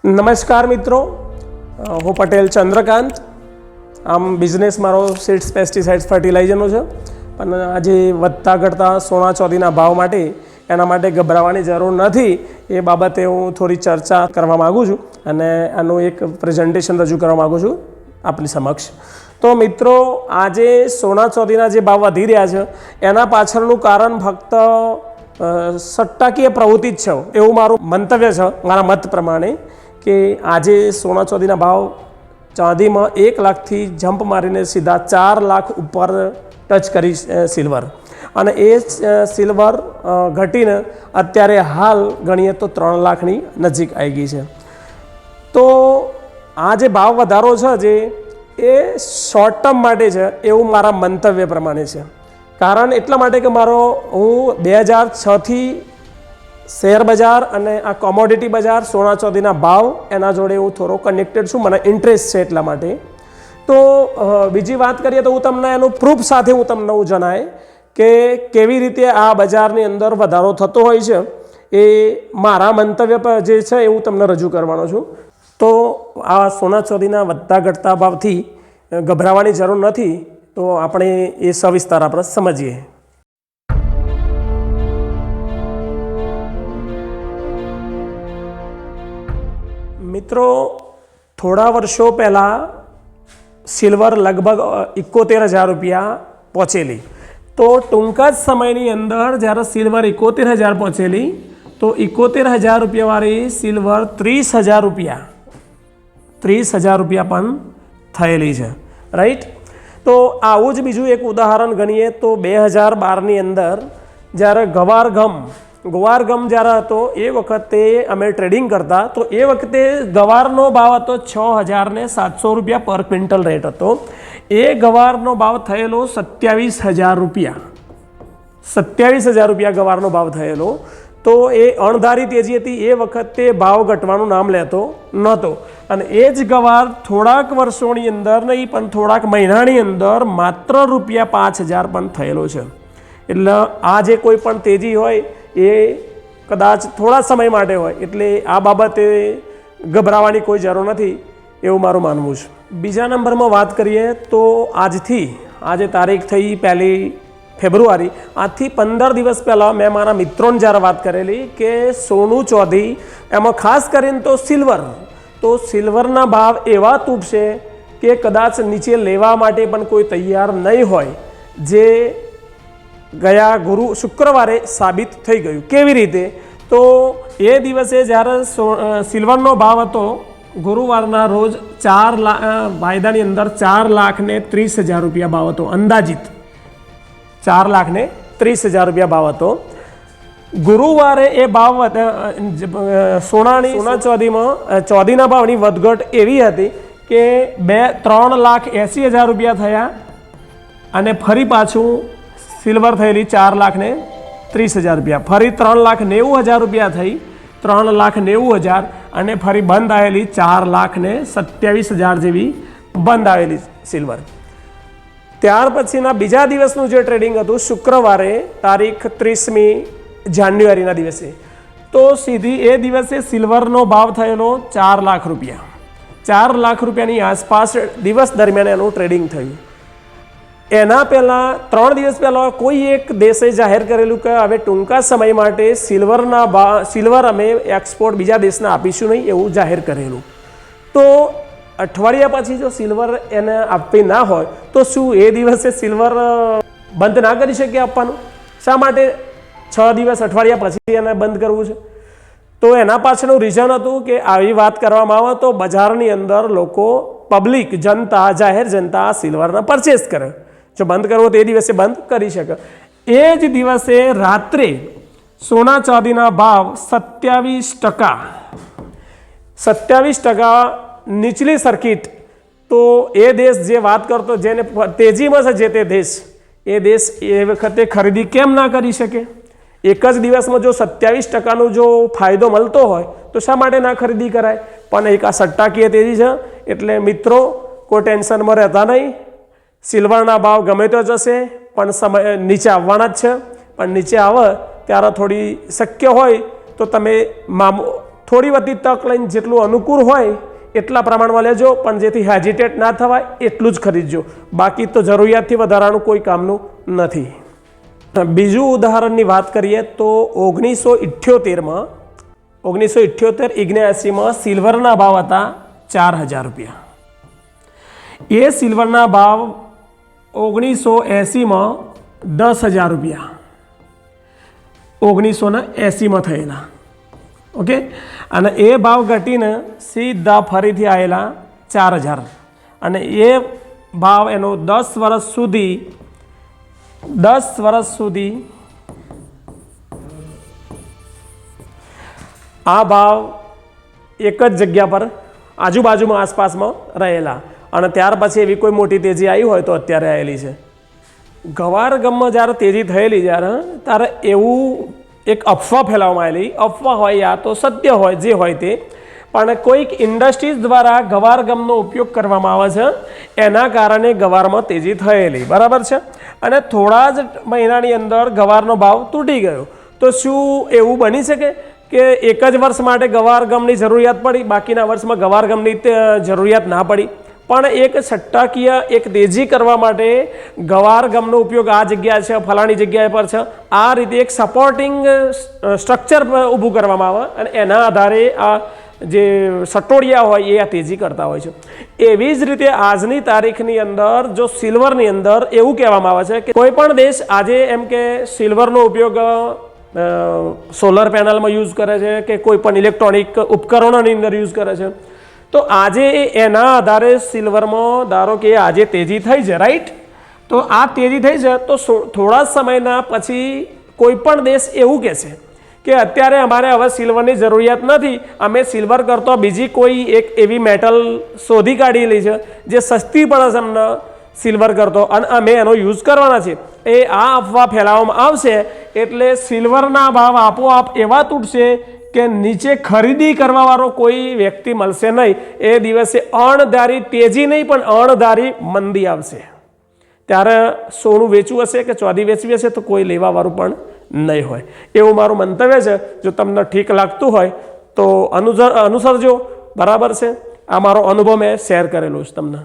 નમસ્કાર મિત્રો, હું પટેલ ચંદ્રકાંત. આમ બિઝનેસ મારો સીડ્સ પેસ્ટિસાઇડ્સ ફર્ટિલાઇઝરનો છે, પણ આજે વધતા ઘટતા સોના ચાંદીના ભાવ માટે એના માટે ગભરાવાની જરૂર નથી. એ બાબતે હું થોડી ચર્ચા કરવા માગું છું અને આનું એક પ્રેઝન્ટેશન રજૂ કરવા માગું છું આપની સમક્ષ. તો મિત્રો, આજે સોના ચાંદીના જે ભાવ વધી રહ્યા છે એના પાછળનું કારણ ફક્ત સટ્ટાકીય પ્રવૃત્તિ જ છે એવું મારું મંતવ્ય છે. મારા મત પ્રમાણે કે આજે સોના ચાંદીના ભાવ ચાંદીમાં 1 લાખથી જમ્પ મારીને સીધા 4 લાખ ઉપર ટચ કરી સિલ્વર, અને એ સિલ્વર ઘટીને અત્યારે હાલ ગણીએ તો 3 લાખની નજીક આવી ગઈ છે. તો આ જે ભાવ વધારો છે જે એ શોર્ટ ટર્મ માટે છે એવું મારા મંતવ્ય પ્રમાણે છે. કારણ એટલા માટે કે હું 2006થી શેર બજાર અને આ કોમોડિટી બજાર સોના ચાંદીના ભાવ એના જોડે હું થોડો કનેક્ટેડ છું, મને ઇન્ટરેસ્ટ છે એટલા માટે. તો બીજી વાત કરીએ તો હું તમને એનું પ્રૂફ સાથે તમને જણાય કે કેવી રીતે આ બજારની અંદર વધારો થતો હોય છે. એ મારા મંતવ્ય પર જે છે એ હું તમને રજૂ કરવાનો છું. તો આ સોના ચાંદીના વધતા ઘટતા ભાવથી ગભરાવાની જરૂર નથી. તો આપણે એ સવિસ્તાર આપણે સમજીએ. મિત્રો, થોડા વર્ષો પહેલાં સિલ્વર લગભગ 71,000 રૂપિયા પહોંચેલી. તો ટૂંકા જ સમયની અંદર જ્યારે સિલ્વર 71,000 પહોંચેલી તો 71,000 રૂપિયાવાળી સિલ્વર 30,000 રૂપિયા પણ થયેલી છે, રાઈટ. તો આવું જ બીજું એક ઉદાહરણ ગણીએ તો 2012ની અંદર જ્યારે ગવાર ગમ જ્યારે હતો એ વખતે અમે ટ્રેડિંગ કરતા, તો એ વખતે ગવારનો ભાવ હતો 6,700 રૂપિયા પર ક્વિન્ટલ રેટ હતો. એ ગવારનો ભાવ થયેલો 27,000 રૂપિયા. 27,000 રૂપિયા ગવારનો ભાવ થયેલો. તો એ અણધારી તેજી હતી. એ વખતે ભાવ ઘટવાનું નામ લેતો નહોતો, અને એ જ ગવાર થોડાક વર્ષોની અંદર નહીં પણ થોડાક મહિનાની અંદર માત્ર ₹5,000 પણ થયેલો છે. એટલે આ જે કોઈ પણ તેજી હોય એ કદાચ થોડા સમય માટે હોય, એટલે આ બાબતે ગભરાવાની કોઈ જરૂર નથી એવું મારું માનવું છે. બીજા નંબરમાં વાત કરીએ તો આજે તારીખ થઈ 1 ફેબ્રુઆરી. આજથી 15 દિવસ પહેલાં મેં મારા મિત્રોને જ્યારે વાત કરેલી કે સોનું ચાંદી એમાં ખાસ કરીને તો સિલ્વરના ભાવ એવા તૂટશે કે કદાચ નીચે લેવા માટે પણ કોઈ તૈયાર નહીં હોય, જે ગયા શુક્રવારે સાબિત થઈ ગયું. કેવી રીતે? તો એ દિવસે જ્યારે સિલ્વરનો ભાવ હતો ગુરુવારના રોજ વાયદાની અંદર 4,30,000 રૂપિયા ભાવ હતો. અંદાજિત 4,30,000 રૂપિયા ભાવ હતો. ગુરુવારે એ ભાવ સોના ચાંદીના ભાવની વધઘટ એવી હતી કે 3,80,000 રૂપિયા થયા, અને ફરી પાછું સિલ્વર થયેલી 4,30,000 રૂપિયા, ફરી 3,90,000 રૂપિયા થઈ 3,90,000, અને ફરી બંધ આવેલી 4,27,000 જેવી બંધ આવેલી સિલ્વર. ત્યાર પછીના બીજા દિવસનું જે ટ્રેડિંગ હતું શુક્રવારે તારીખ 30મી જાન્યુઆરીના દિવસે, તો સીધી એ દિવસે સિલ્વરનો ભાવ થયેલો 4 લાખ રૂપિયા. 4 લાખ રૂપિયાની આસપાસ દિવસ દરમિયાન એનું ટ્રેડિંગ થયું. એના પહેલાં 3 દિવસ પહેલાં કોઈ એક દેશે જાહેર કરેલું કે હવે ટૂંકા સમય માટે સિલ્વર અમે એક્સપોર્ટ બીજા દેશને આપીશું નહીં એવું જાહેર કરેલું. તો અઠવાડિયા પછી જો સિલ્વર એને આપવી ના હોય તો શું એ દિવસે સિલ્વર બંધ ના કરી શકીએ આપવાનું? શા માટે 6 દિવસ અઠવાડિયા પછી એને બંધ કરવું છે? તો એના પાછળનું રીઝન હતું કે આવી વાત કરવામાં આવે તો બજારની અંદર લોકો જાહેર જનતા સિલ્વરને પરચેસ કરે. જો બંધ કરવો તો એ દિવસે બંધ કરી શકે. એ જ દિવસે રાત્રે સોના ચાંદીના ભાવ 27% નીચલી સર્કિટ. તો એ દેશ જે વાત કરતો જેને તેજીમાં છે જે તે દેશ, એ દેશ એ વખતે ખરીદી કેમ ના કરી શકે? એક જ દિવસમાં જો 27%નો જો ફાયદો મળતો હોય તો શા માટે ના ખરીદી કરાય? પણ એક આ સટ્ટાકીય તેજી છે, એટલે મિત્રો કોઈ ટેન્શનમાં રહેતા નહીં. સિલ્વરના ભાવ ગમે તો જશે, પણ સમય નીચે આવવાના જ છે. પણ નીચે આવે ત્યારે થોડી શક્ય હોય તો તમે થોડી વધતી તક લઈને જેટલું અનુકૂળ હોય એટલા પ્રમાણમાં લેજો, પણ જેથી હેજિટેટ ના થવાય એટલું જ ખરીદજો, બાકી તો જરૂરિયાતથી વધારાનું કોઈ કામનું નથી. બીજું ઉદાહરણની વાત કરીએ તો 1978માં 1978-79માં સિલ્વરના ભાવ હતા 4000 રૂપિયા. એ સિલ્વરના ભાવ 1980માં 10,000 રૂપિયા 1980માં થયેલા. ઓકે, અને એ ભાવ ઘટીને સીધા ફરીથી આવેલા 4000, અને એ ભાવ એનો 10 વર્ષ સુધી આ ભાવ એક જ જગ્યા પર આજુબાજુમાં આસપાસમાં રહેલા, અને ત્યાર પછી એવી કોઈ મોટી તેજી આવી હોય તો અત્યારે આવેલી છે. ગવાર ગમમાં જ્યારે તેજી થયેલી ત્યારે એવું એક અફવા ફેલાવવામાં આવેલી, અફવા હોય યા તો સત્ય હોય, જે હોય તે, પણ કોઈક ઇન્ડસ્ટ્રીઝ દ્વારા ગવાર ગમનો ઉપયોગ કરવામાં આવે છે, એના કારણે ગવારમાં તેજી થયેલી, બરાબર છે. અને થોડા જ મહિનાની અંદર ગવારનો ભાવ તૂટી ગયો. તો શું એવું બની શકે કે એક જ વર્ષ માટે ગવાર ગમની જરૂરિયાત પડી, બાકીના વર્ષમાં ગવાર ગમની જરૂરિયાત ના પડી? પણ એક સટ્ટાકીય એક તેજી કરવા માટે ગવાર ગમનો ઉપયોગ આ જગ્યા છે, ફલાણી જગ્યા પર છે, આ રીતે એક સપોર્ટિંગ સ્ટ્રક્ચર ઊભું કરવામાં આવે, અને એના આધારે આ જે સટોડિયા હોય એ આ તેજી કરતા હોય છે. એવી જ રીતે આજની તારીખની અંદર જો સિલ્વરની અંદર એવું કહેવામાં આવે છે કે કોઈ પણ દેશ આજે એમ કે સિલ્વરનો ઉપયોગ સોલર પેનલમાં યુઝ કરે છે કે કોઈ પણ ઇલેક્ટ્રોનિક ઉપકરણોની અંદર યુઝ કરે છે, તો આજે એના આધારે સિલ્વરમાં ધારો કે આજે તેજી થઈ છે, રાઈટ? તો આ તેજી થઈ છે તો થોડા સમયના પછી કોઈ પણ દેશ એવું કહેશે કે અત્યારે અમારે હવે સિલ્વરની જરૂરિયાત નથી, અમે સિલ્વર કરતો બીજી કોઈ એક એવી મેટલ શોધી કાઢેલી છે જે સસ્તી પડે છે અમને સિલ્વર કરતો, અને અમે એનો યુઝ કરવાના છે. એ આ અફવા ફેલાવવામાં આવશે એટલે સિલ્વરના ભાવ આપોઆપ એવા તૂટશે કે નીચે ખરીદી કરવાવાળો કોઈ વ્યક્તિ મળશે નહીં. એ દિવસે અણધારી તેજી નહીં પણ અણધારી મંદી આવશે. ત્યારે સોનું વેચવું હશે કે ચાંદી વેચવી હશે તો કોઈ લેવાવાળું પણ નહીં હોય. એવું મારું મંતવ્ય છે. જો તમને ઠીક લાગતું હોય તો અનુસરજો, બરાબર છે. આ મારો અનુભવ મેં શેર કરેલો છે તમને.